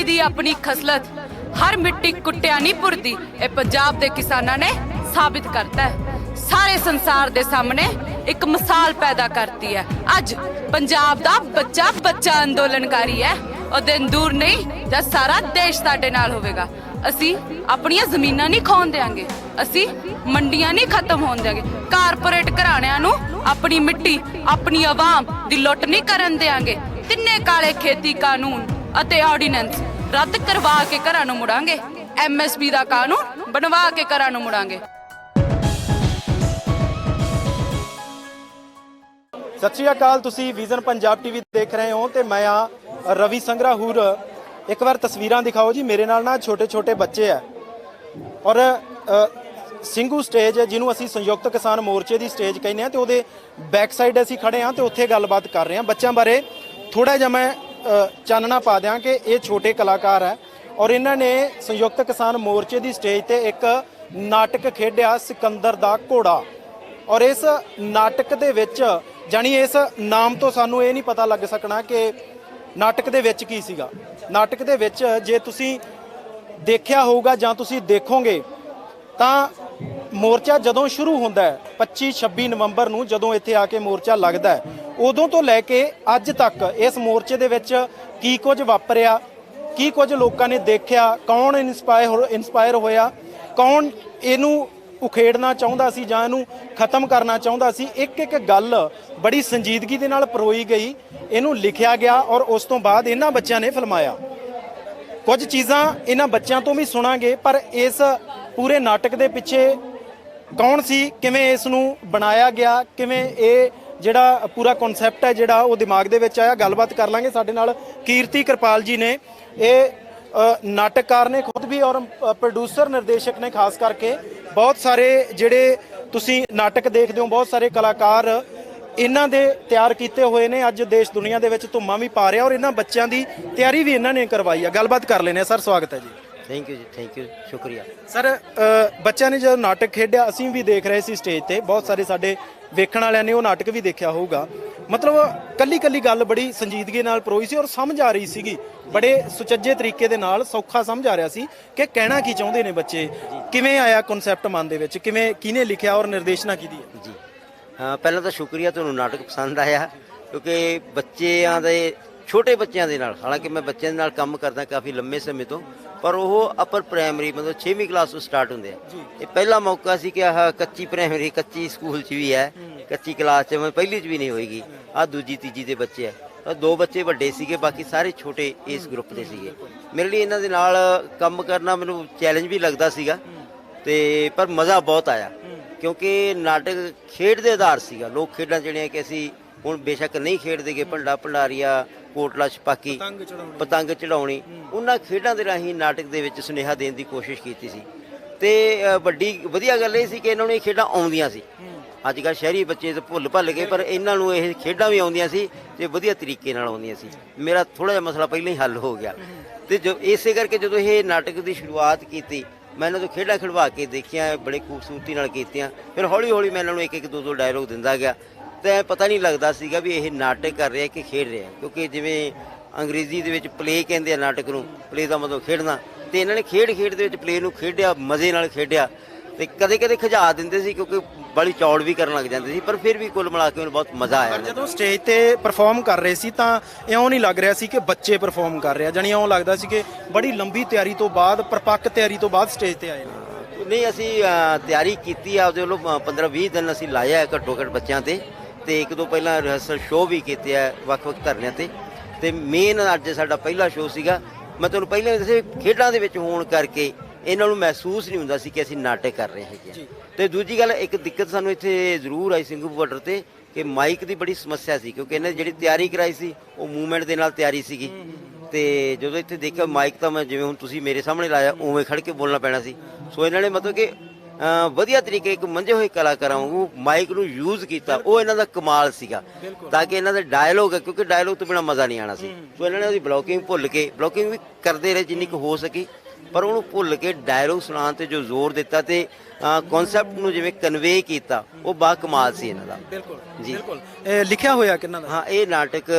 मिट्टी दी अपनी खसलत, हर मिट्टी कुट्टिया नहीं भुरदी। ये पंजाब दे किसानां ने साबित करता है, सारे संसार दे सामने एक मिसाल पैदा करती है। अज पंजाब दा बच्चा बच्चा अंदोलनकारी है। और दिन दूर नहीं जब सारा देश साडे नाल होवेगा। असी अपनियां ज़मीनां नहीं खोण देंगे, असी मंडियां नहीं खत्म होण देंगे, कारपोरेट घराणिਆਂ ਨੂੰ अपनी मिट्टी अपनी आवाम दी लुੱਟ नहीं करन देंगे। तिन्ने काले खेती कानून ਅਤੇ ਆਰਡੀਨੈਂਸ ਰੱਦ करवा के घरां ਨੂੰ ਮੁੜਾਂਗੇ। MSP ਦਾ ਕਾਨੂੰਨ ਬਣਵਾ ਕੇ ਘਰਾਂ ਨੂੰ ਮੁੜਾਂਗੇ। सत श्री अकाल, तुसी विजन पंजाब टीवी देख रहे हो तो मैं हाँ रवि संघरा हूर। एक बार तस्वीरां दिखाओ जी। मेरे नाल ना छोटे छोटे बच्चे है और ਸਿੰਘੂ स्टेज जिन्हों असी संयुक्त किसान मोर्चे की स्टेज कहने तो वो बैक साइड असी खड़े हाँ तो उत्थे गलबात कर रहे हैं। बच्चों बारे थोड़ा जिहा मैं चानना पा दें कि ये छोटे कलाकार है और इन्होंने संयुक्त किसान मोर्चे की स्टेज पर एक नाटक खेडिया सिकंदर दा घोड़ा। और इस नाटक दे विच जानी इस नाम तो सानू ये नहीं पता लग सकना कि नाटक दे विच की सीगा। नाटक दे विच जे तुसी देखिया होगा जां तुसी देखोगे तां मोर्चा जदों शुरू होंदा है 25-26 नवंबर नूं जदों इत्थे आके मोर्चा लगदा है उदों तो लैके अज तक इस मोर्चे दे विच की कुछ वापरिया, की कुछ लोगों ने देखिया, कौन इंस्पायर होया, कौन इनू उखेड़ना चाहुंदा सी जां इनू खत्म करना चाहुंदा सी। एक एक गल बड़ी संजीदगी दे नाल परोई गई, इनू लिखिया गया और उस तो बाद इन्हां बच्चों ने फिल्माया। कुछ चीज़ां इन्हां बच्चों तो भी सुनांगे पर इस पूरे नाटक दे पिछे कौन सी, किवें इस नूं बनाया गया, किवें ये जिहड़ा पूरा कॉन्सैप्ट है जिहड़ा वो दिमाग दे विच आया, गलबात कर लांगे। साडे नाल कीर्ति कृपाल जी ने, ये नाटककार ने खुद भी और प्रोड्यूसर निर्देशक ने खास करके बहुत सारे जिहड़े तुसीं नाटक देखदे हो बहुत सारे कलाकार इन्हां दे तैयार कीते हुए ने। अज देश दुनिया दे विच धुम्मां भी पा रहा और इन्हां बच्चों की तैयारी भी इन्हां ने करवाई है। गलबात कर लेने सर, स्वागत है जी। थैंक यू जी, थैंक यू, शुक्रिया सर। बच्चों ने जो नाटक खेडिया असीं भी देख रहे सी स्टेज ते, बहुत सारे साडे वेखण वालियां ने वो नाटक भी देखा होगा। मतलब कल्ली कल्ली गल बड़ी संजीदगी नाल परोई सी और समझ आ रही सीगी, बड़े सुचज्जे तरीके दे नाल सौखा समझ आ रहा सी कि कहना की चाहुंदे ने बच्चे। किवें आया कॉन्सैप्ट मन दे विच, किवें किहने लिखिया और निर्देशना कीती है जी। हाँ, पहला तो शुक्रिया तुहानूं नाटक पसंद आया क्योंकि बच्चों के छोटे बच्चों के नाल, हालांकि मैं बच्चों के नाल काम करदा काफ़ी लंबे समय तो, पर वो अपर प्राइमरी मतलब 6वीं क्लास तो स्टार्ट होंगे। ये पहला मौका सी कि आह कच्ची प्राइमरी कच्ची स्कूल च भी है, कच्ची क्लास च मैं पहली च भी नहीं होएगी, आ दूजी तीजी दे बच्चे है। तो 2 बच्चे वड्डे सीगे, बाकी सारे छोटे इस ग्रुप के सीगे। मेरे लिए इन्हां दे नाल काम करना मैनूं चैलेंज भी लगता सीगा ते पर मज़ा बहुत आया क्योंकि नाटक खेड दे आधार सीगा। लोक खेडां जिहड़ियां कि असीं हुण बेशक नहीं खेडदे गे, भंडा भंडारीआ कोटला छपाकी पतंग चढ़ाउणी, उन्हां खेडां दे राहीं नाटक दे विच सुनेहा देण दी कोशिश कीती सी। ते वड्डी वधिया गल इह सी कि इन्हां नूं ਇਹ खेडां आउंदियां सी। ਅੱਜ ਕੱਲ੍ਹ शहरी बच्चे तो भुੱਲ भुੱਲ गए पर इन्हां नूं ਇਹ खेडाਂ भी आउंदियां सी ते वधिया तरीके नाल आउंदियां सी। मेरा थोड़ा जिहा मसला ਪਹਿਲਾਂ ਹੀ हल हो गया ते जो इसे करके ਜਦੋਂ ਇਹ नाटक ਦੀ शुरुआत ਕੀਤੀ मैं इन्हां ਤੋਂ खेडां खिडवा के देखियां, बड़े खूबसूरती नाल कीतियां। फिर हौली हौली मैं इन्हां नूं एक एक दो दो डायलॉग दिंदा गया तो पता नहीं लगता सीगा भी ये नाटक कर रहा कि खेड रहा। क्योंकि जिमें अंग्रेजी दे विच प्ले कहंदे आ नाटक नूं, प्ले का मतलब खेडना, तो इन्होंने खेड खेड दे विच प्ले नूं खेडिया, मज़े नाल खेडिया ते कदे कदे खिजा दिंदे सी क्योंकि बड़ी चौड़ भी करन लग जांदे सी, पर फिर भी कुल मिला के मैनूं बहुत मज़ा आया। जदों स्टेज ते परफॉर्म कर रहे सी तां इउं नहीं लग रहा सी कि बच्चे परफॉर्म कर रहे, जानी इउं लगदा सी कि बड़ी लंबी तैयारी तो बाद, परपक्क तैयारी तो बाद स्टेज ते आए ने। नहीं, असीं तैयारी कीती आ, ਉਹਦੇ ਵੱਲੋਂ 15-20 दिन असीं लाया घट्टो घट्ट बच्चों ते ਤੇ ਇੱਕ ਦੋ ਪਹਿਲਾਂ ਰਿਹਰਸਲ ਸ਼ੋਅ ਵੀ ਕੀਤੇ ਆ ਵੱਖ-ਵੱਖ ਧਰਨਿਆਂ ਤੇ ਮੇਨ ਅੱਜ ਸਾਡਾ ਪਹਿਲਾ ਸ਼ੋਅ ਸੀਗਾ। ਮੈਂ ਤੁਹਾਨੂੰ ਪਹਿਲਾਂ ਵੀ ਦੱਸਿਆ ਖੇਡਾਂ ਦੇ ਵਿੱਚ ਹੋਣ ਕਰਕੇ ਇਹਨਾਂ ਨੂੰ ਮਹਿਸੂਸ ਨਹੀਂ ਹੁੰਦਾ ਸੀ ਕਿ ਅਸੀਂ ਨਾਟਕ ਕਰ ਰਹੇ ਹੈਗੇ। ਤੇ ਦੂਜੀ ਗੱਲ, ਇੱਕ ਦਿੱਕਤ ਸਾਨੂੰ ਇੱਥੇ ਜ਼ਰੂਰ ਆਈ ਸਿੰਘੂ ਬਾਰਡਰ ਤੇ ਕਿ ਮਾਈਕ ਦੀ ਬੜੀ ਸਮੱਸਿਆ ਸੀ ਕਿਉਂਕਿ ਇਹਨਾਂ ਜਿਹੜੀ ਤਿਆਰੀ ਕਰਾਈ ਸੀ ਉਹ ਮੂਵਮੈਂਟ ਦੇ ਨਾਲ ਤਿਆਰੀ ਸੀਗੀ। ਤੇ ਜਦੋਂ ਇੱਥੇ ਦੇਖਿਆ ਮਾਈਕ ਤਾਂ ਮੈਂ ਜਿਵੇਂ ਹੁਣ ਤੁਸੀਂ ਮੇਰੇ ਸਾਹਮਣੇ ਲਾਇਆ ਉਵੇਂ ਖੜ ਕੇ ਬੋਲਣਾ ਪੈਣਾ ਸੀ। ਸੋ ਇਹਨਾਂ ਨੇ ਮਤਲਬ ਕਿ ਵਧੀਆ ਤਰੀਕੇ ਇੱਕ ਮੰਝੇ ਹੋਏ ਕਲਾਕਾਰਾਂ ਵਾਂਗੂ ਮਾਈਕ ਨੂੰ ਯੂਜ਼ ਕੀਤਾ, ਉਹ ਇਹਨਾਂ ਦਾ ਕਮਾਲ ਸੀਗਾ ਤਾਂ ਕਿ ਇਹਨਾਂ ਦਾ ਡਾਇਲੋਗ ਹੈ ਕਿਉਂਕਿ ਡਾਇਲੋਗ ਤੋਂ ਬਿਨਾਂ ਮਜ਼ਾ ਨਹੀਂ ਆਉਣਾ ਸੀ। ਸੋ ਇਹਨਾਂ ਨੇ ਉਹਦੀ ਬਲੌਕਿੰਗ ਭੁੱਲ ਕੇ ਬਲੌਕਿੰਗ ਵੀ ਕਰਦੇ ਰਹੇ ਜਿੰਨੀ ਕੁ ਹੋ ਸਕੀ ਪਰ ਉਹਨੂੰ ਭੁੱਲ ਕੇ ਡਾਇਲੋਗ ਸੁਣਾਉਣ ਤੇ ਜੋ ਜ਼ੋਰ ਦਿੱਤਾ ਤੇ ਕਨਸੈਪਟ ਨੂੰ ਜਿਵੇਂ ਕਨਵੇ ਕੀਤਾ, ਉਹ ਬਾ ਕਮਾਲ ਸੀ ਇਹਨਾਂ ਦਾ। ਬਿਲਕੁਲ ਜੀ ਬਿਲਕੁਲ। ਇਹ ਲਿਖਿਆ ਹੋਇਆ ਕਿਹਨਾਂ ਦਾ? ਹਾਂ, ਇਹ ਨਾਟਕ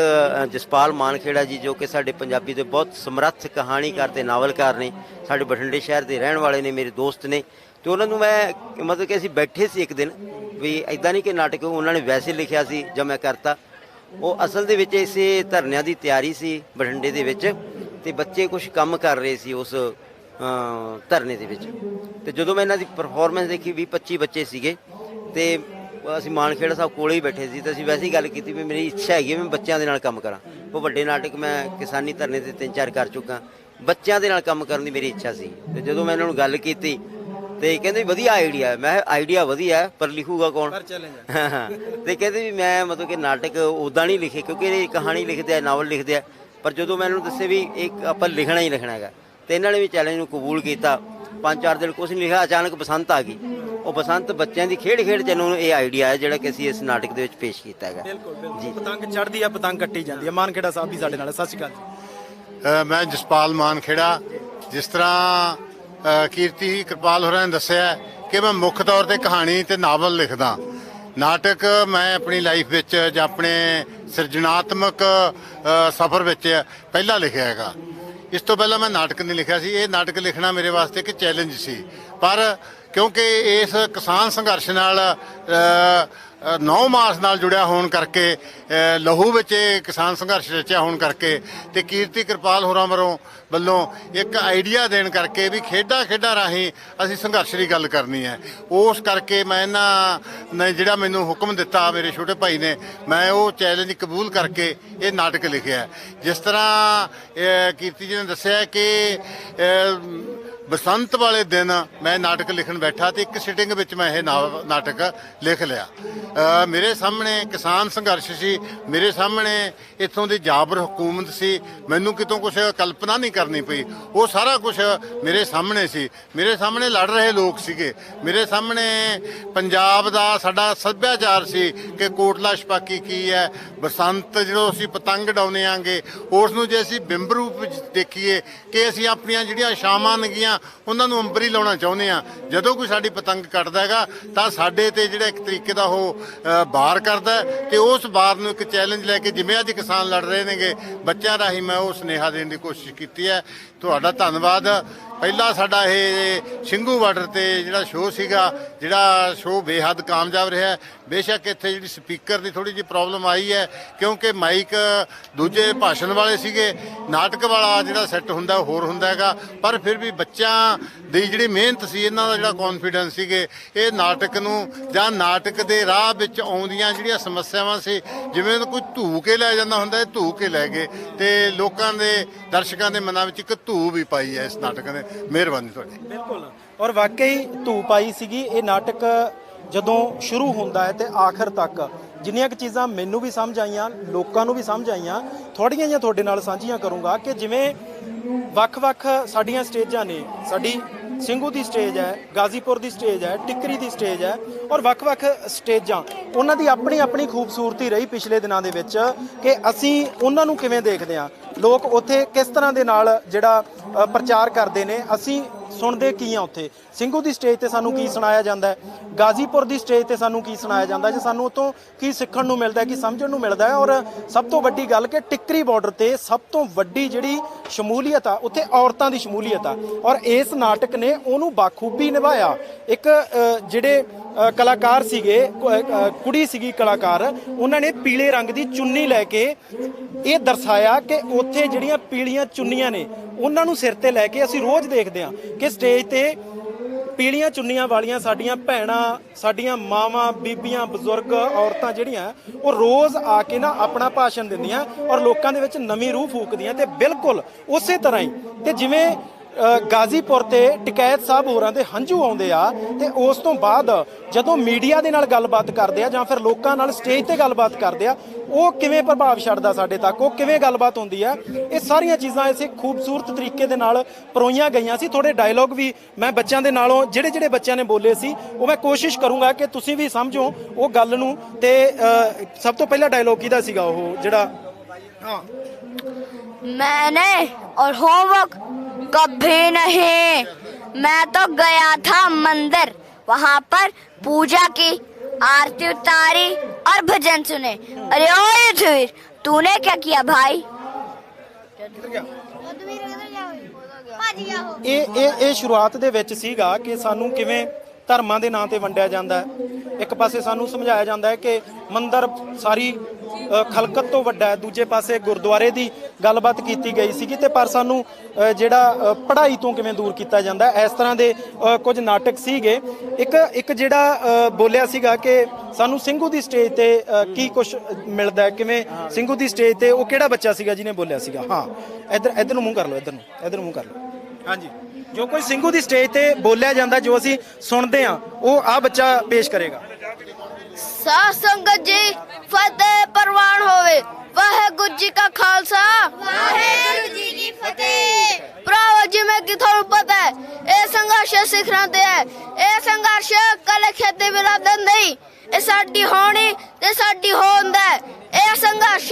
ਜਸਪਾਲ ਮਾਨਖੇੜਾ ਜੀ, ਜੋ ਕਿ ਸਾਡੇ ਪੰਜਾਬੀ ਦੇ ਬਹੁਤ ਸਮਰੱਥ ਕਹਾਣੀਕਾਰ ਤੇ ਨਾਵਲਕਾਰ ਨੇ, ਸਾਡੇ ਬਠਿੰਡੇ ਸ਼ਹਿਰ ਦੇ ਰਹਿਣ ਵਾਲੇ ਨੇ, ਮੇਰੇ ਦੋਸਤ ਨੇ। ਤੇ ਉਹਨਾਂ ਨੂੰ ਮੈਂ ਮਤਲਬ ਕਿ ਅਸੀਂ ਬੈਠੇ ਸੀ ਇੱਕ ਦਿਨ ਵੀ ਇਦਾਂ ਨਹੀਂ ਕਿ ਨਾਟਕ ਉਹਨਾਂ ਨੇ ਵੈਸੇ ਲਿਖਿਆ ਸੀ ਜਾਂ ਮੈਂ ਕਰਤਾ। ਉਹ ਅਸਲ ਦੇ ਵਿੱਚ ਇਸੇ ਧਰਨਿਆਂ ਦੀ ਤਿਆਰੀ ਸੀ ਬਠਿੰਡੇ ਦੇ ਵਿੱਚ, ਤੇ ਬੱਚੇ ਕੁਝ ਕੰਮ ਕਰ ਰਹੇ ਸੀ ਉਸ ਧਰਨੇ ਦੇ ਵਿੱਚ। ਤੇ ਜਦੋਂ ਮੈਂ ਇਹਨਾਂ ਦੀ ਪਰਫਾਰਮੈਂਸ ਦੇਖੀ, 20-25 ਬੱਚੇ ਸੀਗੇ, ਤੇ ਅਸੀਂ ਮਾਨਖੇੜਾ ਸਾਹਿਬ ਕੋਲੇ ਹੀ ਬੈਠੇ ਸੀ, ਤੇ ਅਸੀਂ ਵੈਸੇ ਹੀ ਗੱਲ ਕੀਤੀ ਵੀ ਮੇਰੀ ਇੱਛਾ ਹੈਗੀ ਮੈਂ ਬੱਚਿਆਂ ਦੇ ਨਾਲ ਕੰਮ ਕਰਾਂ। ਉਹ ਵੱਡੇ ਨਾਟਕ ਮੈਂ ਕਿਸਾਨੀ ਧਰਨੇ ਤੇ 3-4 ਕਰ ਚੁੱਕਾ, ਬੱਚਿਆਂ ਦੇ ਨਾਲ ਕੰਮ ਕਰਨ ਦੀ ਮੇਰੀ ਇੱਛਾ ਸੀ। ਤੇ ਜਦੋਂ ਮੈਂ ਇਹਨਾਂ ਨੂੰ ਗੱਲ ਕੀਤੀ ਤੇ ਕਹਿੰਦੇ ਵਧੀਆ ਆਈਡੀਆ ਹੈ। ਮੈਂ ਆਈਡੀਆ ਵਧੀਆ ਹੈ, ਪਰ ਲਿਖੂਗਾ ਕੌਣ? ਤੇ ਕਹਿੰਦੇ ਵੀ ਮੈਂ ਮਤਲਬ ਕਿ ਨਾਟਕ ਉੱਦਾਂ ਨਹੀਂ ਲਿਖੇ, ਕਿਉਂਕਿ ਇਹ ਕਹਾਣੀ ਲਿਖਦੇ ਆ, ਨਾਵਲ ਲਿਖਦੇ ਆ, ਪਰ ਜਦੋਂ ਮੈਂ ਇਹਨੂੰ ਦੱਸਿਆ ਵੀ ਇੱਕ ਆਪਾਂ ਲਿਖਣਾ ਹੀ ਲਿਖਣਾ ਹੈਗਾ, ਤੇ ਇਹਨਾਂ ਨੇ ਵੀ ਚੈਲੰਜ ਨੂੰ ਕਬੂਲ ਕੀਤਾ। 5-4 ਦਿਨ ਕੁਛ ਨਹੀਂ ਲਿਖਿਆ, ਅਚਾਨਕ ਬਸੰਤ ਆ ਗਈ। ਉਹ ਬਸੰਤ ਬੱਚਿਆਂ ਦੀ ਖੇਡ ਚ ਇਹਨੂੰ ਇਹ ਆਈਡੀਆ ਹੈ ਜਿਹੜਾ ਕਿ ਅਸੀਂ ਇਸ ਨਾਟਕ ਦੇ ਵਿੱਚ ਪੇਸ਼ ਕੀਤਾ ਹੈਗਾ। ਬਿਲਕੁਲ ਜੀ। ਪਤੰਗ ਚੜ੍ਹਦੀ ਆ, ਪਤੰਗ ਕੱਟੀ ਜਾਂਦੀ ਆ। ਮਾਨਖੇੜਾ ਸਾਹਿਬ ਵੀ ਸਾਡੇ ਨਾਲ। ਸਤਿ ਸ਼੍ਰੀ ਅਕਾਲ ਜੀ। ਮੈਂ ਜਸਪਾਲ ਮਾਨਖੇੜਾ। ਜਿਸ ਤਰ੍ਹਾਂ ਕੀਰਤੀ ਕਿਰਪਾਲ ਹੋਰਾਂ ਨੇ ਦੱਸਿਆ ਕਿ ਮੈਂ ਮੁੱਖ ਤੌਰ ਤੇ ਕਹਾਣੀ ਤੇ ਨਾਵਲ ਲਿਖਦਾ। ਨਾਟਕ ਮੈਂ ਆਪਣੀ ਲਾਈਫ ਵਿੱਚ ਜਾਂ ਆਪਣੇ ਸਿਰਜਣਾਤਮਕ ਸਫ਼ਰ ਵਿੱਚ ਪਹਿਲਾਂ ਲਿਖਿਆ ਹੈਗਾ। ਇਸ ਤੋਂ ਪਹਿਲਾਂ ਮੈਂ ਨਾਟਕ ਨਹੀਂ ਲਿਖਿਆ ਸੀ। ਇਹ ਨਾਟਕ ਲਿਖਣਾ ਮੇਰੇ ਵਾਸਤੇ ਇੱਕ ਚੈਲੰਜ ਸੀ, ਪਰ ਕਿਉਂਕਿ ਇਸ ਕਿਸਾਨ ਸੰਘਰਸ਼ ਨਾਲ 9 ਮਾਰਚ ਨਾਲ ਜੁੜਿਆ ਹੋਣ ਕਰਕੇ, ਲਹੂ ਵਿੱਚ ਇਹ ਕਿਸਾਨ ਸੰਘਰਸ਼ ਰਚਿਆ ਹੋਣ ਕਰਕੇ, ਤੇ ਕੀਰਤੀ ਕਿਰਪਾਲ ਹੋਰਾਂ ਵੱਲੋਂ ਇੱਕ ਆਈਡੀਆ ਦੇਣ ਕਰਕੇ ਵੀ ਖੇਡਾਂ ਰਾਹੀਂ ਅਸੀਂ ਸੰਘਰਸ਼ ਦੀ ਗੱਲ ਕਰਨੀ ਹੈ, ਉਸ ਕਰਕੇ ਮੈਂ ਇਹਨਾਂ ਨੇ ਜਿਹੜਾ ਮੈਨੂੰ ਹੁਕਮ ਦਿੱਤਾ ਮੇਰੇ ਛੋਟੇ ਭਾਈ ਨੇ, ਮੈਂ ਉਹ ਚੈਲੰਜ ਕਬੂਲ ਕਰਕੇ ਇਹ ਨਾਟਕ ਲਿਖਿਆ। ਜਿਸ ਤਰ੍ਹਾਂ ਕੀਰਤੀ ਜੀ ਨੇ ਦੱਸਿਆ ਕਿ ਬਸੰਤ ਵਾਲੇ ਦਿਨ ਮੈਂ ਨਾਟਕ ਲਿਖਣ ਬੈਠਾ ਤੇ ਇੱਕ ਸਿਟਿੰਗ ਵਿੱਚ ਮੈਂ ਇਹ ਨਾਟਕ ਲਿਖ ਲਿਆ। ਮੇਰੇ ਸਾਹਮਣੇ ਕਿਸਾਨ ਸੰਘਰਸ਼ ਸੀ, ਮੇਰੇ ਸਾਹਮਣੇ ਇੱਥੋਂ ਦੀ ਜਾਬਰ ਹਕੂਮਤ ਸੀ, ਮੈਨੂੰ ਕਿਤੋਂ ਕੁਝ ਕਲਪਨਾ ਨਹੀਂ ਕਰਨੀ ਪਈ। ਉਹ ਸਾਰਾ ਕੁਝ ਮੇਰੇ ਸਾਹਮਣੇ ਸੀ, ਮੇਰੇ ਸਾਹਮਣੇ ਲੜ ਰਹੇ ਲੋਕ ਸੀਗੇ, ਮੇਰੇ ਸਾਹਮਣੇ ਪੰਜਾਬ ਦਾ ਸਾਡਾ ਸੱਭਿਆਚਾਰ ਸੀ ਕਿ ਕੋਟਲਾ ਛਪਾਕੀ ਕੀ ਹੈ, ਬਸੰਤ ਜਦੋਂ ਅਸੀਂ ਪਤੰਗ ਉਡਾਉਂਦੇ ਆਂਗੇ ਉਸ ਨੂੰ ਜੇ ਅਸੀਂ ਬਿੰਬ ਰੂਪ ਵਿੱਚ ਦੇਖੀਏ ਕਿ ਅਸੀਂ ਆਪਣੀਆਂ ਜਿਹੜੀਆਂ ਛਾਵਾਂ ਨੇਗੀਆਂ ਉਹਨਾਂ ਨੂੰ ਅੰਬਰੀ ਲਾਉਣਾ ਚਾਹੁੰਦੇ ਆ। ਜਦੋਂ ਕੋਈ ਸਾਡੀ ਪਤੰਗ ਕੱਟਦਾ ਹੈਗਾ ਤਾਂ ਸਾਡੇ ਤੇ ਜਿਹੜਾ ਇੱਕ ਤਰੀਕੇ ਦਾ ਉਹ ਵਾਰ ਕਰਦਾ, ਤੇ ਉਸ ਵਾਰ ਨੂੰ ਇੱਕ ਚੈਲੰਜ ਲੈ ਕੇ ਜਿਵੇਂ ਅੱਜ ਕਿਸਾਨ ਲੜ ਰਹੇ ਨੇਗੇ, ਬੱਚਿਆਂ ਰਾਹੀਂ ਮੈਂ ਉਹ ਸੁਨੇਹਾ ਦੇਣ ਦੀ ਕੋਸ਼ਿਸ਼ ਕੀਤੀ ਹੈ। ਤੁਹਾਡਾ ਧੰਨਵਾਦ। ਪਹਿਲਾ ਸਾਡਾ ਇਹ ਸਿੰਘੂ ਬਾਰਡਰ ਤੇ ਜਿਹੜਾ ਸ਼ੋਅ ਸੀਗਾ, ਜਿਹੜਾ ਸ਼ੋਅ ਬੇਹੱਦ ਕਾਮਯਾਬ ਰਿਹਾ। ਬੇਸ਼ੱਕ ਇੱਥੇ ਜਿਹੜੀ ਸਪੀਕਰ ਦੀ ਥੋੜੀ ਜਿਹੀ ਪ੍ਰੋਬਲਮ ਆਈ ਹੈ, ਕਿਉਂਕਿ ਮਾਈਕ ਦੂਜੇ ਭਾਸ਼ਣ ਵਾਲੇ ਸੀਗੇ, ਨਾਟਕ ਵਾਲਾ ਜਿਹੜਾ ਸੈੱਟ ਹੁੰਦਾ ਹੋਰ ਹੁੰਦਾ ਹੈਗਾ, ਪਰ ਫਿਰ ਵੀ ਬੱਚਿਆਂ ਦੀ ਜਿਹੜੀ ਮਿਹਨਤ ਸੀ, ਇਹਨਾਂ ਦਾ ਜਿਹੜਾ ਕੌਨਫੀਡੈਂਸ ਸੀਗੇ, ਇਹ ਨਾਟਕ ਨੂੰ ਜਾਂ ਨਾਟਕ ਦੇ ਰਾਹ ਵਿੱਚ ਆਉਂਦੀਆਂ ਜਿਹੜੀਆਂ ਸਮੱਸਿਆਵਾਂ ਸੀ, ਜਿਵੇਂ ਕੋਈ ਧੂ ਕੇ ਲੈ ਜਾਂਦਾ ਹੁੰਦਾ, ਇਹ ਧੂ ਕੇ ਲੈ ਗਏ, ਤੇ ਲੋਕਾਂ ਦੇ ਦਰਸ਼ਕਾਂ ਦੇ ਮਨਾਂ ਵਿੱਚ ਇੱਕ ਧੂ ਵੀ ਪਾਈ ਹੈ ਇਸ ਨਾਟਕ ਨੇ। ਮਿਹਰਬਾਨੀ ਤੁਹਾਡੀ। ਬਿਲਕੁਲ, ਔਰ ਵਾਕਈ ਧੂ ਪਾਈ ਸੀਗੀ। ਇਹ ਨਾਟਕ ਜਦੋਂ ਸ਼ੁਰੂ ਹੁੰਦਾ ਹੈ ਤੇ ਆਖਰ ਤੱਕ ਜਿੰਨੀਆਂ ਕੁ ਚੀਜ਼ਾਂ ਮੈਨੂੰ ਵੀ ਸਮਝ ਆਈਆਂ, ਲੋਕਾਂ ਨੂੰ ਵੀ ਸਮਝ ਆਈਆਂ, ਥੋੜ੍ਹੀਆਂ ਜਿਹੀਆਂ ਤੁਹਾਡੇ ਨਾਲ ਸਾਂਝੀਆਂ ਕਰੂੰਗਾ ਕਿ ਜਿਵੇਂ ਵੱਖ-ਵੱਖ ਸਾਡੀਆਂ ਸਟੇਜਾਂ ਨੇ। ਸਾਡੀ ਸਿੰਘੂ ਦੀ ਸਟੇਜ ਹੈ, ਗਾਜ਼ੀਪੁਰ ਦੀ ਸਟੇਜ ਹੈ, ਟਿੱਕਰੀ ਦੀ ਸਟੇਜ ਹੈ, ਔਰ ਵੱਖ-ਵੱਖ ਸਟੇਜਾਂ ਉਹਨਾਂ ਦੀ ਆਪਣੀ ਖੂਬਸੂਰਤੀ ਰਹੀ ਪਿਛਲੇ ਦਿਨਾਂ ਦੇ ਵਿੱਚ ਕਿ ਅਸੀਂ ਉਹਨਾਂ ਨੂੰ ਕਿਵੇਂ ਦੇਖਦੇ ਹਾਂ। ਲੋਕ ਉੱਥੇ ਕਿਸ ਤਰ੍ਹਾਂ ਦੇ ਨਾਲ ਜਿਹੜਾ ਪ੍ਰਚਾਰ ਕਰਦੇ ਨੇ, ਅਸੀਂ ਸੁਣਦੇ ਕੀ ਆ। ਉੱਥੇ ਸਿੰਘੂ ਦੀ ਸਟੇਜ ਤੇ ਸਾਨੂੰ ਕੀ ਸੁਣਾਇਆ ਜਾਂਦਾ ਹੈ, ਗਾਜ਼ੀਪੁਰ ਦੀ ਸਟੇਜ ਤੇ ਸਾਨੂੰ ਕੀ ਸੁਣਾਇਆ ਜਾਂਦਾ ਹੈ, ਸਾਨੂੰ ਉੱਥੋਂ ਕੀ ਸਿੱਖਣ ਨੂੰ ਮਿਲਦਾ ਹੈ, ਕੀ ਸਮਝਣ ਨੂੰ ਮਿਲਦਾ ਹੈ। ਔਰ ਸਭ ਤੋਂ ਵੱਡੀ ਗੱਲ ਕਿ ਟਿੱਕਰੀ ਬਾਰਡਰ ਤੇ ਸਭ ਤੋਂ ਵੱਡੀ ਜਿਹੜੀ ਸ਼ਮੂਲੀਅਤ ਆ, ਉੱਥੇ ਔਰਤਾਂ ਦੀ ਸ਼ਮੂਲੀਅਤ ਆ, ਔਰ ਇਸ ਨਾਟਕ ਨੇ ਉਹਨੂੰ ਬਾਖੂਬੀ ਨਿਭਾਇਆ। ਇੱਕ ਜਿਹੜੇ ਕਲਾਕਾਰ ਸੀਗੇ, ਕੁੜੀ ਸੀਗੀ ਕਲਾਕਾਰ, ਉਹਨਾਂ ਨੇ ਪੀਲੇ ਰੰਗ ਦੀ ਚੁੰਨੀ ਲੈ ਕੇ ਇਹ ਦਰਸਾਇਆ ਕਿ ਉੱਥੇ ਜਿਹੜੀਆਂ ਪੀਲੀਆਂ ਚੁੰਨੀਆਂ ਨੇ ਉਹਨਾਂ ਨੂੰ ਸਿਰ ਤੇ ਲੈ ਕੇ ਅਸੀਂ ਰੋਜ਼ ਦੇਖਦੇ ਹਾਂ ਕਿ ਸਟੇਜ ਤੇ ਪੀਲੀਆਂ ਚੁੰਨੀਆਂ ਵਾਲੀਆਂ ਸਾਡੀਆਂ ਭੈਣਾਂ, ਸਾਡੀਆਂ ਮਾਵਾਂ, ਬੀਬੀਆਂ, ਬਜ਼ੁਰਗ ਔਰਤਾਂ ਜਿਹੜੀਆਂ ਉਹ ਰੋਜ਼ ਆ ਕੇ ਨਾ ਆਪਣਾ ਭਾਸ਼ਣ ਦਿੰਦੀਆਂ ਔਰ ਲੋਕਾਂ ਦੇ ਵਿੱਚ ਨਵੀਂ ਰੂਹ ਫੂਕਦੀਆਂ। ਤੇ ਬਿਲਕੁਲ ਉਸੇ ਤਰ੍ਹਾਂ ਹੀ ਤੇ ਜਿਵੇਂ ਗਾਜ਼ੀਪੁਰ ਤੇ ਟਿਕੈਤ ਸਾਹਿਬ ਹੋਰਾਂ ਦੇ ਹੰਝੂ ਆਉਂਦੇ ਆ, ਤੇ ਉਸ ਤੋਂ ਬਾਅਦ ਜਦੋਂ ਮੀਡੀਆ ਦੇ ਨਾਲ ਗੱਲਬਾਤ ਕਰਦੇ ਆ ਜਾਂ ਫਿਰ ਲੋਕਾਂ ਨਾਲ ਸਟੇਜ ਤੇ ਗੱਲਬਾਤ ਕਰਦੇ ਆ, ਉਹ ਕਿਵੇਂ ਪ੍ਰਭਾਵ ਛੱਡਦਾ ਸਾਡੇ ਤੱਕ, ਉਹ ਕਿਵੇਂ ਗੱਲਬਾਤ ਹੁੰਦੀ ਆ, ਇਹ ਸਾਰੀਆਂ ਚੀਜ਼ਾਂ ਇਸੇ ਖੂਬਸੂਰਤ ਤਰੀਕੇ ਦੇ ਨਾਲ ਪਰੋਈਆਂ ਗਈਆਂ ਸੀ। ਥੋੜੇ ਡਾਇਲੋਗ ਵੀ ਮੈਂ ਬੱਚਿਆਂ ਦੇ ਨਾਲੋਂ ਜਿਹੜੇ ਬੱਚਿਆਂ ਨੇ ਬੋਲੇ ਸੀ ਉਹ ਮੈਂ ਕੋਸ਼ਿਸ਼ ਕਰੂੰਗਾ ਕਿ ਤੁਸੀਂ ਵੀ ਸਮਝੋ ਉਹ ਗੱਲ ਨੂੰ। ਤੇ ਸਭ ਤੋਂ ਪਹਿਲਾ ਡਾਇਲੋਗ ਕਿਹਦਾ ਸੀਗਾ ਉਹ ਜਿਹੜਾ? मैंने और होमवर्क कभी नहीं। मैं तो गया था मंदिर, वहाँ पर पूजा की, आरती उतारी और भजन सुने। अरे ओ युद्धवीर, तूने क्या किया भाई? ਇਹ ਸ਼ੁਰੂਆਤ ਦੇ ਵਿੱਚ ਸੀਗਾ ਕਿ ਸਾਨੂੰ ਕਿਵੇਂ ਧਰਮਾਂ ਦੇ ਨਾਂ ਤੇ ਵੰਡਿਆ ਜਾਂਦਾ ਹੈ। ਇੱਕ ਪਾਸੇ ਸਾਨੂੰ ਸਮਝਾਇਆ ਜਾਂਦਾ ਹੈ ਕਿ ਮੰਦਿਰ ਸਾਰੀ ਖਲਕਤ ਤੋਂ ਵੱਡਾ ਹੈ, ਦੂਜੇ ਪਾਸੇ ਗੁਰਦੁਆਰੇ ਦੀ ਗੱਲਬਾਤ ਕੀਤੀ ਗਈ ਸੀਗੀ ਤੇ ਪਰ ਸਾਨੂੰ ਜਿਹੜਾ ਪੜ੍ਹਾਈ ਤੋਂ ਕਿਵੇਂ ਦੂਰ ਕੀਤਾ ਜਾਂਦਾ ਹੈ, ਇਸ ਤਰ੍ਹਾਂ ਦੇ ਕੁਝ ਨਾਟਕ ਸੀਗੇ। ਇੱਕ ਜਿਹੜਾ ਬੋਲਿਆ ਸੀਗਾ ਕਿ ਸਾਨੂੰ ਸਿੰਘੂ ਦੀ ਸਟੇਜ ਤੇ ਕੀ ਕੁਝ ਮਿਲਦਾ ਹੈ, ਕਿਵੇਂ ਸਿੰਘੂ ਦੀ ਸਟੇਜ ਤੇ ਉਹ ਕਿਹੜਾ ਬੱਚਾ ਸੀਗਾ ਜਿਹਨੇ ਬੋਲਿਆ ਸੀਗਾ? ਹਾਂ, ਇੱਧਰ ਨੂੰ ਮੂੰਹ ਕਰ ਲਓ, ਇੱਧਰ ਨੂੰ ਮੂੰਹ ਕਰ ਲਓ। ਹਾਂਜੀ, ਜੋ ਕੋਈ ਸਿੰਘੂ ਦੀ ਸਟੇਜ ਤੇ ਬੋਲਿਆ ਜਾਂਦਾ, ਜੋ ਅਸੀਂ ਸੁਣਦੇ ਆ, ਉਹ ਆ ਬੱਚਾ ਪੇਸ਼ ਕਰੇਗਾ। साध संगत जी, फतेह परवान होवे। वाहेगुरु जी का खालसा, वाहेगुरु जी की फतेह। भरावो जी मैं कि थानू पता है, ये संघर्ष सिखराते है, ये संघर्ष कल खेती बिरादन नहीं, ये साडी होनी ते साडी होंद है। ये संघर्ष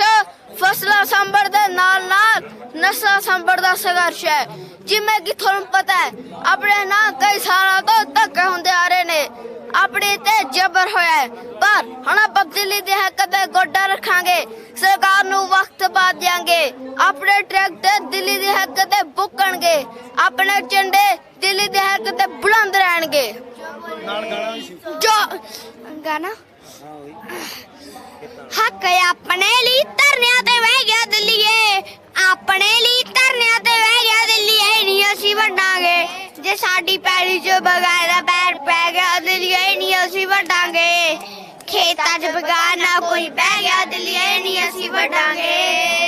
फसलां संभर दे नाल नाल नस्लां संभर दा संघर्ष है। जिवें कि थानू पता है, अपने ना कई सालों तो धक्के हुंदे आ रहे ने, अपने ते जबर होया है, पर हम बदली दे कदे गोडा रखांगे, सरकार नू वक्त पा देंगे, अपने ट्रैक्टर दिल्ली दे कदे बुकणगे, अपने झंडे दिल्ली दे कदे बुलंद रहणगे। जो गाना हक अपने ली धरने ते बह गया दिल्लीए, अपने ली धरने ते बह गया दिल्लीए, नहीं असी वडांगे। जे साडी पैली च बगायदा पैर पै गया दिल्लीए, नहीं असी वडांगे। खेतां च बगाना कोई बह गया दिल्लीए, नहीं असी वडांगे।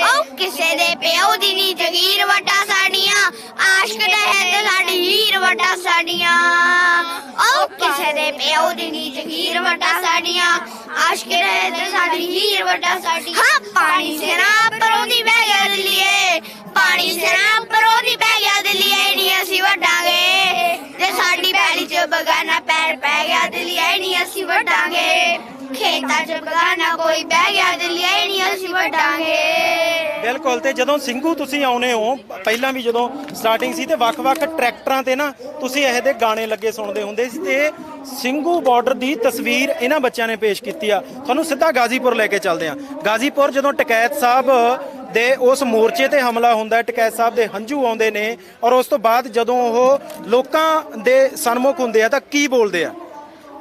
ओ किसे दे प्यो दी नी जगीर वटा साडियां, आशिक रहे ते साडी हीर वटा साडियां। ओ किसे दे प्यो दी नी जगीर वटा साडियां, आशिक रहे ते साडी हीर वटा साडियां। हाँ, पानी सिरा परों दी बह गया दिल्लीए, पानी सिरा परों दी बह गया दिल्लीए, नहीं असी वडांगे। जे साडी पैली च बगाना पैर पै गया दिल्लीए, नहीं असी वडांगे। खेतां च बगाना कोई बह गया दिल्लीए, नहीं असी वडांगे। ਬਿਲਕੁਲ। ਤੇ ਜਦੋਂ ਸਿੰਘੂ ਤੁਸੀਂ ਆਉਨੇ ਹੋ, ਪਹਿਲਾਂ ਵੀ ਜਦੋਂ ਸਟਾਰਟਿੰਗ ਸੀ ਤੇ ਵੱਖ-ਵੱਖ ਟਰੈਕਟਰਾਂ ਤੇ ਨਾ ਤੁਸੀਂ ਇਹੋ ਜਿਹੇ ਗਾਣੇ ਲੱਗੇ ਸੁਣਦੇ ਹੁੰਦੇ ਸੀ ਤੇ ਸਿੰਘੂ ਬਾਰਡਰ ਦੀ ਤਸਵੀਰ ਇਹਨਾਂ ਬੱਚਿਆਂ ਨੇ ਪੇਸ਼ ਕੀਤੀ ਆ। ਤੁਹਾਨੂੰ ਸਿੱਧਾ ਗਾਜ਼ੀਪੁਰ ਲੈ ਕੇ ਚੱਲਦੇ ਆ। ਗਾਜ਼ੀਪੁਰ ਜਦੋਂ ਟਕੈਤ ਸਾਹਿਬ ਦੇ ਉਸ ਮੋਰਚੇ ਤੇ ਹਮਲਾ ਹੁੰਦਾ ਹੈ, ਟਕੈਤ ਸਾਹਿਬ ਦੇ ਹੰਝੂ ਆਉਂਦੇ ਨੇ ਔਰ ਉਸ ਤੋਂ ਬਾਅਦ ਜਦੋਂ ਉਹ ਲੋਕਾਂ ਦੇ ਸਨਮੁਖ ਹੁੰਦੇ ਆ ਤਾਂ ਕੀ ਬੋਲਦੇ ਆ?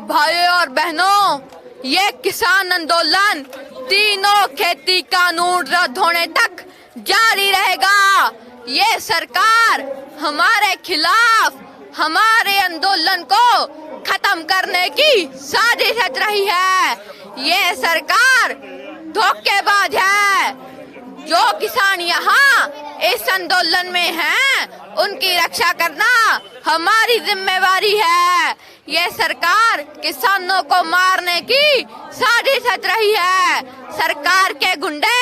भाइयों और बहनों, ये किसान आंदोलन तीनों खेती कानून रद्द होने तक जारी रहेगा। ये सरकार हमारे खिलाफ हमारे आंदोलन को खत्म करने की साजिश रच रही है। ये सरकार धोखेबाज है। जो किसान यहाँ इस आंदोलन में हैं, उनकी रक्षा करना हमारी जिम्मेवारी है। ये सरकार किसानों को मारने की साजिश रच रही है। सरकार के गुंडे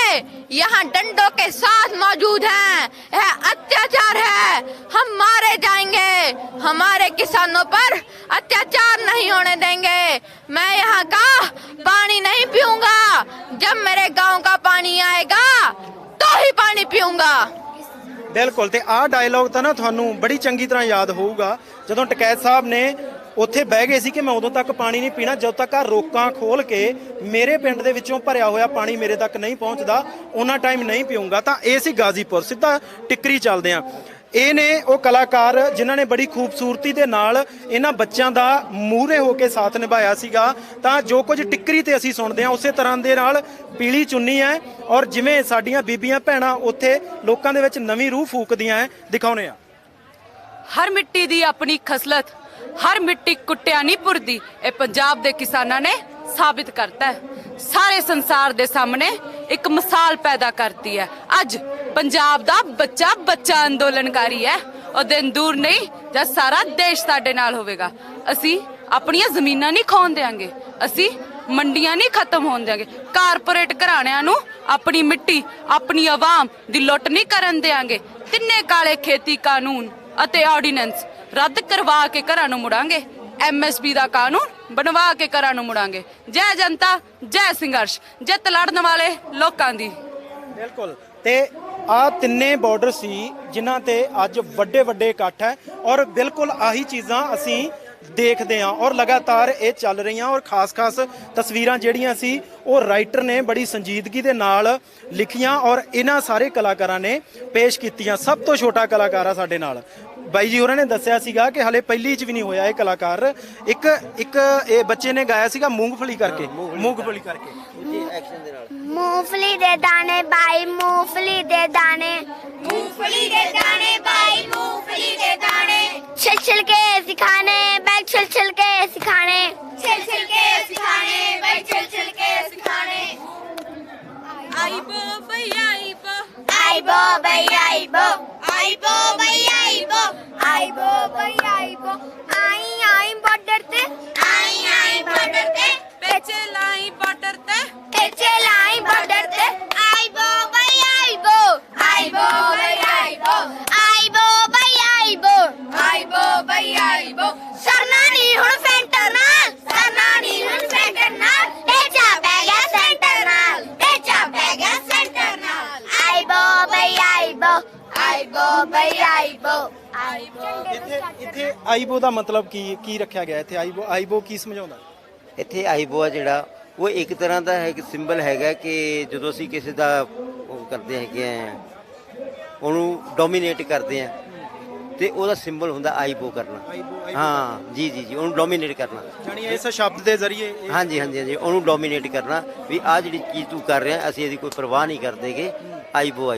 यहाँ डंडों के साथ मौजूद हैं। यह अत्याचार है, हम मारे जाएंगे। हमारे किसानों पर अत्याचार नहीं होने देंगे। मैं यहाँ का पानी नहीं पीऊंगा। जब मेरे गांव का पानी आएगा तो ही पानी पीऊंगा। ਬਿਲਕੁਲ। ਤੇ ਆਹ ਡਾਇਲੌਗ ਤਾਂ ਨਾ ਤੁਹਾਨੂੰ ਬੜੀ ਚੰਗੀ ਤਰ੍ਹਾਂ ਯਾਦ ਹੋਊਗਾ ਜਦੋਂ ਟਕੈਤ ਸਾਹਿਬ ਨੇ ਉੱਥੇ ਬਹਿ ਗਏ ਸੀ ਕਿ ਮੈਂ ਉਦੋਂ ਤੱਕ ਪਾਣੀ ਨਹੀਂ ਪੀਣਾ ਜਦੋਂ ਤੱਕ ਆ ਰੋਕਾਂ ਖੋਲ ਕੇ ਮੇਰੇ ਪਿੰਡ ਦੇ ਵਿੱਚੋਂ ਭਰਿਆ ਹੋਇਆ ਪਾਣੀ ਮੇਰੇ ਤੱਕ ਨਹੀਂ ਪਹੁੰਚਦਾ, ਉਹਨਾਂ ਟਾਈਮ ਨਹੀਂ ਪੀਊਂਗਾ। ਤਾਂ ਇਹ ਸੀ ਗਾਜ਼ੀਪੁਰ। ਸਿੱਧਾ ਟਿੱਕਰੀ ਚੱਲਦੇ ਆ। ਇਹ ਨੇ ਉਹ ਕਲਾਕਾਰ ਜਿਨ੍ਹਾਂ ਨੇ ਬੜੀ ਖੂਬਸੂਰਤੀ ਦੇ ਨਾਲ ਇਹਨਾਂ ਬੱਚਿਆਂ ਦਾ ਮੂਹਰੇ ਹੋ ਕੇ ਸਾਥ ਨਿਭਾਇਆ ਸੀਗਾ। ਤਾਂ ਜੋ ਕੁਝ ਟਿੱਕਰੀ ਤੇ ਅਸੀਂ ਸੁਣਦੇ ਹਾਂ ਉਸੇ ਤਰ੍ਹਾਂ ਦੇ ਨਾਲ ਪੀਲੀ ਚੁੰਨੀ ਹੈ ਔਰ ਜਿਵੇਂ ਸਾਡੀਆਂ ਬੀਬੀਆਂ ਭੈਣਾਂ ਉੱਥੇ ਲੋਕਾਂ ਦੇ ਵਿੱਚ ਨਵੀਂ ਰੂਹ ਫੂਕਦੀਆਂ ਹੈ, ਦਿਖਾਉਣੇ ਆ। ਹਰ ਮਿੱਟੀ ਦੀ ਆਪਣੀ ਖਸਲਤ, ਹਰ ਮਿੱਟੀ ਕੁੱਟਿਆ ਨਹੀਂ ਪੁਰਦੀ, ਇਹ ਪੰਜਾਬ ਦੇ ਕਿਸਾਨਾਂ ਨੇ ਸਾਬਿਤ ਕਰਤਾ ਹੈ। ਸਾਰੇ ਸੰਸਾਰ ਦੇ ਸਾਹਮਣੇ ਇੱਕ ਮਿਸਾਲ ਪੈਦਾ ਕਰਤੀ ਹੈ। ਅੱਜ ਪੰਜਾਬ ਦਾ ਬੱਚਾ ਬੱਚਾ ਅੰਦੋਲਨਕਾਰੀ ਹੈ। ਉਹ ਦਿਨ ਦੂਰ ਨਹੀਂ ਜਦ ਸਾਰਾ ਦੇਸ਼ ਸਾਡੇ ਨਾਲ ਹੋਵੇਗਾ। ਅਸੀਂ ਆਪਣੀਆਂ ਜ਼ਮੀਨਾਂ ਨਹੀਂ ਖੋਣ ਦੇਾਂਗੇ, ਅਸੀਂ ਮੰਡੀਆਂ ਨਹੀਂ ਖਤਮ ਹੋਣ ਦੇਾਂਗੇ, ਕਾਰਪੋਰੇਟ ਘਰਾਣਿਆਂ ਨੂੰ ਆਪਣੀ ਮਿੱਟੀ ਆਪਣੀ ਆਵਾਮ ਦੀ ਲੁੱਟ ਨਹੀਂ ਕਰਨ ਦੇਾਂਗੇ। ਤਿੰਨੇ ਕਾਲੇ ਖੇਤੀ ਕਾਨੂੰਨ ਅਤੇ ਆਰਡੀਨੈਂਸ ਰੱਦ ਕਰਵਾ ਕੇ ਘਰਾਂ ਨੂੰ ਮੁੜਾਂਗੇ। MSP ਦਾ ਕਾਨੂੰਨ ਬਣਵਾ ਕੇ ਘਰਾਂ ਨੂੰ ਮੁੜਾਂਗੇ। ਜੈ ਜਨਤਾ, ਜੈ ਸੰਘਰਸ਼, ਜਿੱਤ ਲੜਨ ਵਾਲੇ ਲੋਕਾਂ ਦੀ। ਬਿਲਕੁਲ। ਤੇ ਆ ਤਿੰਨੇ ਬਾਰਡਰ ਸੀ ਜਿਨ੍ਹਾਂ ਤੇ ਅੱਜ ਵੱਡੇ ਵੱਡੇ ਇਕੱਠ ਹੈ ਔਰ ਬਿਲਕੁਲ ਆਹੀ ਚੀਜ਼ਾਂ ਅਸੀਂ ਦੇਖਦੇ ਹਾਂ ਔਰ ਲਗਾਤਾਰ ਇਹ ਚੱਲ ਰਹੀਆਂ ਔਰ ਖਾਸ ਤਸਵੀਰਾਂ ਜਿਹੜੀਆਂ ਸੀ ਉਹ ਰਾਈਟਰ ਨੇ ਬੜੀ ਸੰਜੀਦਗੀ ਦੇ ਨਾਲ ਲਿਖੀਆਂ ਔਰ ਇਹਨਾਂ ਸਾਰੇ ਕਲਾਕਾਰਾਂ ਨੇ ਪੇਸ਼ ਕੀਤੀਆਂ। ਸਭ ਤੋਂ ਛੋਟਾ ਕਲਾਕਾਰ ਆ ਸਾਡੇ ਨਾਲ ਬਾਈ ਜੀ ਹੋਰਾਂ ਨੇ ਦੱਸਿਆ ਸੀਗਾ ਕਿ ਹਲੇ ਪਹਿਲੀ ਚ ਵੀ ਨਹੀਂ ਹੋਇਆ ਇਹ ਕਲਾਕਾਰ। ਇੱਕ ਇਹ ਬੱਚੇ ਨੇ ਗਾਇਆ ਸੀਗਾ ਮੂੰਗਫਲੀ ਕਰਕੇ। ਐਕਸ਼ਨ ਦੇ ਨਾਲ मूंगफली दे दाने भाई मूंगफली दे दाने मूंगफली दे दाने भाई मूंगफली दे दाने छिल के सिखाने बैग छिल के सिखाने छिल के सिखाने बैग छिल के सिखाने आइबो भैया आइबो आइबो भैया आइबो आइबो भैया आइबो आइबो भैया आइबो आई बॉर्डर ते आई बॉर्डर ते पेचे लाई बॉर्डर ते पेचे लाई बॉर्डर ते आइबो भैया आइबो आइबो भैया आइबो आइबो भैया आइबो आइबो भैया आइबो सरना नी हुन सेंटर नाल सरना नी हुन सेंटर नाल तेजा पै गया सेंटर नाल तेजा पै गया सेंटर नाल आइबो भैया आइबो आइबो भैया आइबो ਇੱਥੇ ਆਈਬੋ ਦਾ ਮਤਲਬ ਕੀ ਰੱਖਿਆ ਗਿਆ ਇੱਥੇ? ਆਈਬੋ ਕੀ ਸਮਝਾਉਂਦਾ? ਇੱਥੇ ਆਈਬੋ ਆ ਜਿਹੜਾ ਉਹ ਇੱਕ ਤਰ੍ਹਾਂ ਦਾ ਹੈ ਕਿ ਸਿੰਬਲ ਹੈਗਾ ਕਿ ਜਦੋਂ ਅਸੀਂ ਕਿਸੇ ਦਾ ਉਹ ਕਰਦੇ ਹੈਗੇ ਆ ਉਹਨੂੰ ਡੋਮੀਨੇਟ ਕਰਦੇ ਆ ਤੇ ਉਹਦਾ ਸਿੰਬਲ ਹੁੰਦਾ ਆਈਬੋ ਕਰਨਾ। ਹਾਂ ਜੀ ਉਹਨੂੰ ਡੋਮੀਨੇਟ ਕਰਨਾ, ਜਾਨੀ ਇਸ ਸ਼ਬਦ ਦੇ ਜ਼ਰੀਏ ਹਾਂਜੀ ਉਹਨੂੰ ਡੋਮੀਨੇਟ ਕਰਨਾ ਵੀ ਆ ਜਿਹੜੀ ਚੀਜ਼ ਤੂੰ ਕਰ ਰਿਹਾ ਅਸੀਂ ਇਹਦੀ ਕੋਈ ਪਰਵਾਹ ਨਹੀਂ ਕਰਦੇਗੇ। ਆਈਬੋ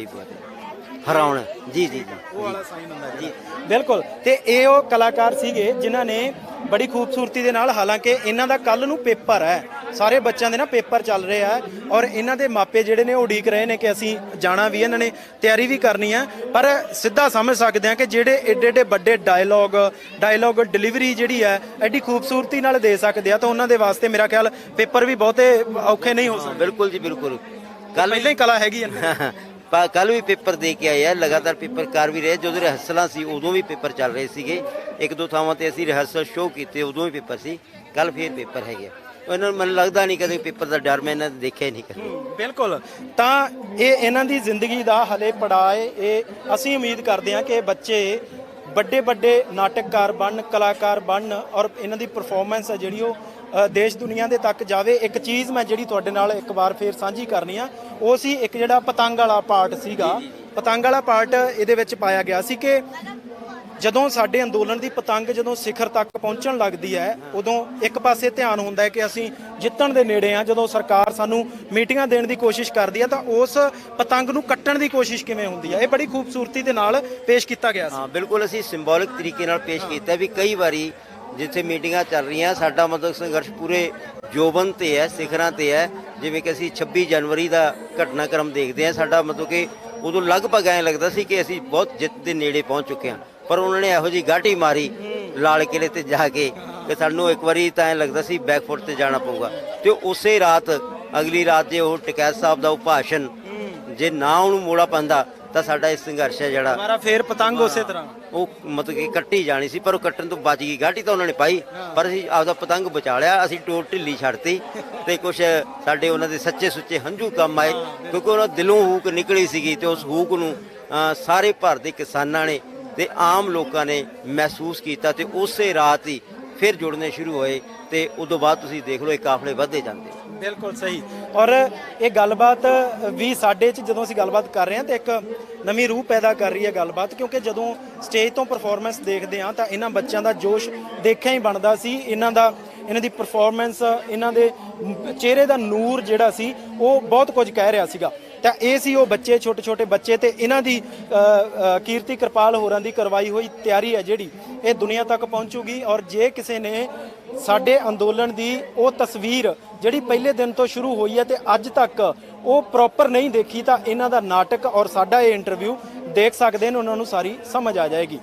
ਹਰਾਉਣ ਜੀ ਉਹ ਵਾਲਾ ਸਾਈਨ ਹੁੰਦਾ ਜੀ ਬਿਲਕੁਲ। ਤੇ ਇਹ ਉਹ ਕਲਾਕਾਰ ਸੀਗੇ ਜਿਨ੍ਹਾਂ ਨੇ ਬੜੀ ਖੂਬਸੂਰਤੀ ਦੇ ਨਾਲ, ਹਾਲਾਂਕਿ ਇਹਨਾਂ ਦਾ ਕੱਲ ਨੂੰ ਪੇਪਰ ਹੈ, ਸਾਰੇ ਬੱਚਿਆਂ ਦੇ ਨਾ ਪੇਪਰ ਚੱਲ ਰਹੇ ਆ ਔਰ ਇਹਨਾਂ ਦੇ ਮਾਪੇ ਜਿਹੜੇ ਨੇ ਉਹ ਉਡੀਕ ਰਹੇ ਨੇ ਕਿ ਅਸੀਂ ਜਾਣਾ ਵੀ, ਇਹਨਾਂ ਨੇ ਤਿਆਰੀ ਵੀ ਕਰਨੀ ਹੈ। ਪਰ ਸਿੱਧਾ ਸਮਝ ਸਕਦੇ ਆ ਕਿ ਜਿਹੜੇ ਏਡੇ ਵੱਡੇ ਡਾਇਲੌਗ ਡਿਲੀਵਰੀ ਜਿਹੜੀ ਹੈ ਐਡੀ ਖੂਬਸੂਰਤੀ ਨਾਲ ਦੇ ਸਕਦੇ ਆ ਤਾਂ ਉਹਨਾਂ ਦੇ ਵਾਸਤੇ ਮੇਰਾ ਖਿਆਲ ਪੇਪਰ ਵੀ ਬਹੁਤੇ ਔਖੇ ਨਹੀਂ ਹੋ ਸਕਦੇ। ਬਿਲਕੁਲ ਜੀ ਬਿਲਕੁਲ। ਪਹਿਲਾਂ ਹੀ ਕਲਾ ਹੈਗੀ ਹੈ। ਕੱਲ ਵੀ ਪੇਪਰ ਦੇ ਕੇ ਆਏ ਆ, ਲਗਾਤਾਰ ਪੇਪਰ ਕਰ ਵੀ ਰਹੇ। ਜਦੋਂ ਰਿਹਰਸਲਾਂ ਸੀ ਉਦੋਂ ਵੀ ਪੇਪਰ ਚੱਲ ਰਹੇ ਸੀਗੇ, ਇੱਕ ਦੋ ਥਾਵਾਂ ਤੇ ਅਸੀਂ ਰਿਹਰਸਲ ਸ਼ੋਅ ਕੀਤੇ ਉਦੋਂ ਵੀ ਪੇਪਰ ਸੀ, ਕੱਲ ਫੇਰ ਪੇਪਰ ਹੈਗੇ। ਇਹਨਾਂ ਨੂੰ ਮੈਨੂੰ ਲੱਗਦਾ ਨਹੀਂ ਕਦੇ ਪੇਪਰ ਦਾ ਡਰ ਮੈਂ ਇਹਨਾਂ ਨੇ ਦੇਖਿਆ ਹੀ ਨਹੀਂ ਕਦੇ। ਬਿਲਕੁਲ। ਤਾਂ ਇਹ ਇਹਨਾਂ ਦੀ ਜ਼ਿੰਦਗੀ ਦਾ ਹਲੇ ਪੜਾਅ ਹੈ। ਇਹ ਅਸੀਂ ਉਮੀਦ ਕਰਦੇ ਹਾਂ ਕਿ ਬੱਚੇ ਵੱਡੇ ਨਾਟਕਕਾਰ ਬਣਨ, ਕਲਾਕਾਰ ਬਣਨ ਔਰ ਇਹਨਾਂ ਦੀ ਪਰਫਾਰਮੈਂਸ ਹੈ ਜਿਹੜੀ ਉਹ ਦੇਸ਼ ਦੁਨੀਆ ਦੇ ਤੱਕ ਜਾਵੇ। ਇੱਕ ਚੀਜ਼ ਮੈਂ ਜਿਹੜੀ ਤੁਹਾਡੇ ਨਾਲ ਇੱਕ ਵਾਰ ਫੇਰ ਸਾਂਝੀ ਕਰਨੀ ਆ, ਉਹ ਸੀ ਇੱਕ ਜਿਹੜਾ ਪਤੰਗ ਵਾਲਾ ਪਾਰਟ ਸੀਗਾ। ਪਤੰਗ ਵਾਲਾ ਪਾਰਟ ਇਹਦੇ ਵਿੱਚ ਪਾਇਆ ਗਿਆ ਸੀ ਕਿ ਜਦੋਂ ਸਾਡੇ ਅੰਦੋਲਨ ਦੀ ਪਤੰਗ ਜਦੋਂ ਸਿਖਰ ਤੱਕ ਪਹੁੰਚਣ ਲੱਗਦੀ ਹੈ ਉਦੋਂ ਇੱਕ ਪਾਸੇ ਧਿਆਨ ਹੁੰਦਾ ਹੈ ਕਿ ਅਸੀਂ ਜਿੱਤਣ ਦੇ ਨੇੜੇ ਆ। ਜਦੋਂ ਸਰਕਾਰ ਸਾਨੂੰ ਮੀਟਿੰਗਾਂ ਦੇਣ ਦੀ ਕੋਸ਼ਿਸ਼ ਕਰਦੀ ਹੈ ਤਾਂ ਉਸ ਪਤੰਗ ਨੂੰ ਕੱਟਣ ਦੀ ਕੋਸ਼ਿਸ਼ ਕਿਵੇਂ ਹੁੰਦੀ ਹੈ, ਇਹ ਬੜੀ ਖੂਬਸੂਰਤੀ ਦੇ ਨਾਲ ਪੇਸ਼ ਕੀਤਾ ਗਿਆ ਸੀ। ਹਾਂ ਬਿਲਕੁਲ, ਅਸੀਂ ਸਿੰਬੋਲਿਕ ਤਰੀਕੇ ਨਾਲ ਪੇਸ਼ ਕੀਤਾ ਵੀ ਕਈ ਵਾਰੀ ਜਿੱਥੇ ਮੀਟਿੰਗਾਂ ਚੱਲ ਰਹੀਆਂ ਸਾਡਾ ਮਤਲਬ ਸੰਘਰਸ਼ ਪੂਰੇ ਜੋਬਨ ਤੇ ਹੈ, ਸਿਖਰਾਂ ਤੇ ਹੈ। ਜਿਵੇਂ ਕਿ ਅਸੀਂ 26 ਜਨਵਰੀ ਦਾ ਘਟਨਾਕ੍ਰਮ ਦੇਖਦੇ ਹਾਂ, ਸਾਡਾ ਮਤਲਬ ਕਿ ਉਦੋਂ ਲਗਭਗ ਐਂ ਲੱਗਦਾ ਸੀ ਕਿ ਅਸੀਂ ਬਹੁਤ ਜਿੱਤ ਦੇ ਨੇੜੇ ਪਹੁੰਚ ਚੁੱਕੇ ਹਾਂ, ਪਰ ਉਹਨਾਂ ਨੇ ਇਹੋ ਜਿਹੀ ਗਾਟੀ ਮਾਰੀ ਲਾਲ ਕਿਲੇ ਤੇ ਜਾ ਕੇ ਕਿ ਸਾਨੂੰ ਇੱਕ ਵਾਰੀ ਤਾਂ ਐਂ ਲੱਗਦਾ ਸੀ ਬੈਕਫੁੱਟ ਤੇ ਜਾਣਾ ਪਊਗਾ। ਤੇ ਉਸੇ ਰਾਤ ਅਗਲੀ ਰਾਤ ਜੇ ਉਹ ਟਕੈਤ ਸਾਹਿਬ ਦਾ ਉਹ ਭਾਸ਼ਣ ਜੇ ਨਾ ਉਹਨੂੰ ਮੋੜਾ ਪੈਂਦਾ ਤਾਂ ਸਾਡਾ ਇਹ ਸੰਘਰਸ਼ ਹੈ ਜਿਹੜਾ ਹਮਾਰਾ ਫੇਰ ਪਤੰਗ ਉਸੇ ਤਰ੍ਹਾਂ ਉਹ ਮਤਲਬ ਕਿ ਕੱਟੀ ਜਾਣੀ ਸੀ, ਪਰ ਉਹ ਕੱਟਣ ਤੋਂ ਬਚ ਗਈ। ਗਾਟੀ ਤਾਂ ਉਹਨਾਂ ਨੇ ਪਾਈ ਪਰ ਅਸੀਂ ਆਪਦਾ ਪਤੰਗ ਬਚਾ ਲਿਆ। ਅਸੀਂ ਟੋਰ ਢਿੱਲੀ ਛੱਡਤੀ ਤੇ ਕੁਛ ਸਾਡੇ ਉਹਨਾਂ ਦੇ ਸੱਚੇ ਸੁੱਚੇ ਹੰਝੂ ਕੰਮ ਆਏ, ਕਿਉਂਕਿ ਉਹਨਾਂ ਦਿਲੋਂ ਹੂਕ ਨਿਕਲੀ ਸੀਗੀ ਤੇ ਉਸ ਹੂਕ ਨੂੰ ਸਾਰੇ ਭਾਰਤ ਦੇ ਕਿਸਾਨਾਂ ਨੇ ਤੇ ਆਮ ਲੋਕਾਂ ਨੇ ਮਹਿਸੂਸ ਕੀਤਾ ਤੇ ਉਸੇ ਰਾਤ ਹੀ ਫਿਰ ਜੁੜਨੇ ਸ਼ੁਰੂ ਹੋਏ ਤੇ ਉਦੋਂ ਬਾਅਦ ਤੁਸੀਂ ਦੇਖ ਲਓ ਇਹ ਕਾਫਲੇ ਵੱਧਦੇ ਜਾਂਦੇ। ਬਿਲਕੁਲ ਸਹੀ। ਔਰ ਇਹ ਗੱਲਬਾਤ ਵੀ ਸਾਡੇ 'ਚ ਜਦੋਂ ਅਸੀਂ ਗੱਲਬਾਤ ਕਰ ਰਹੇ ਹਾਂ ਤੇ ਇੱਕ ਨਵੀਂ ਰੂਹ ਪੈਦਾ ਕਰ ਰਹੀ ਹੈ ਗੱਲਬਾਤ, ਕਿਉਂਕਿ ਜਦੋਂ ਸਟੇਜ ਤੋਂ ਪਰਫਾਰਮੈਂਸ ਦੇਖਦੇ ਹਾਂ ਤਾਂ ਇਹਨਾਂ ਬੱਚਿਆਂ ਦਾ ਜੋਸ਼ ਦੇਖਿਆ ਹੀ ਬਣਦਾ ਸੀ। ਇਹਨਾਂ ਦੀ ਪਰਫਾਰਮੈਂਸ, ਇਹਨਾਂ ਦੇ ਚਿਹਰੇ ਦਾ ਨੂਰ ਜਿਹੜਾ ਸੀ ਉਹ ਬਹੁਤ ਕੁਝ ਕਹਿ ਰਿਹਾ ਸੀਗਾ। ਤਾਂ ਇਹ ਸੀ ਉਹ ਬੱਚੇ, ਛੋਟੇ ਬੱਚੇ, ਤੇ ਇਹਨਾਂ ਦੀ ਕੀਰਤੀ ਕਿਰਪਾਲ ਹੋਰਾਂ ਦੀ ਕਰਵਾਈ ਹੋਈ ਤਿਆਰੀ ਹੈ ਜਿਹੜੀ ਇਹ ਦੁਨੀਆ ਤੱਕ ਪਹੁੰਚੂਗੀ। ਔਰ ਜੇ ਕਿਸੇ ਨੇ ਸਾਡੇ ਅੰਦੋਲਨ ਦੀ ਉਹ ਤਸਵੀਰ ਜਿਹੜੀ ਪਹਿਲੇ ਦਿਨ ਤੋਂ ਸ਼ੁਰੂ ਹੋਈ ਹੈ ਤੇ ਅੱਜ ਤੱਕ ਉਹ ਪ੍ਰੋਪਰ ਨਹੀਂ ਦੇਖੀ ਤਾਂ ਇਹਨਾਂ ਦਾ ਨਾਟਕ ਔਰ ਸਾਡਾ ਇਹ ਇੰਟਰਵਿਊ ਦੇਖ ਸਕਦੇ ਨੇ, ਉਹਨਾਂ ਨੂੰ ਸਾਰੀ ਸਮਝ ਆ ਜਾਏਗੀ।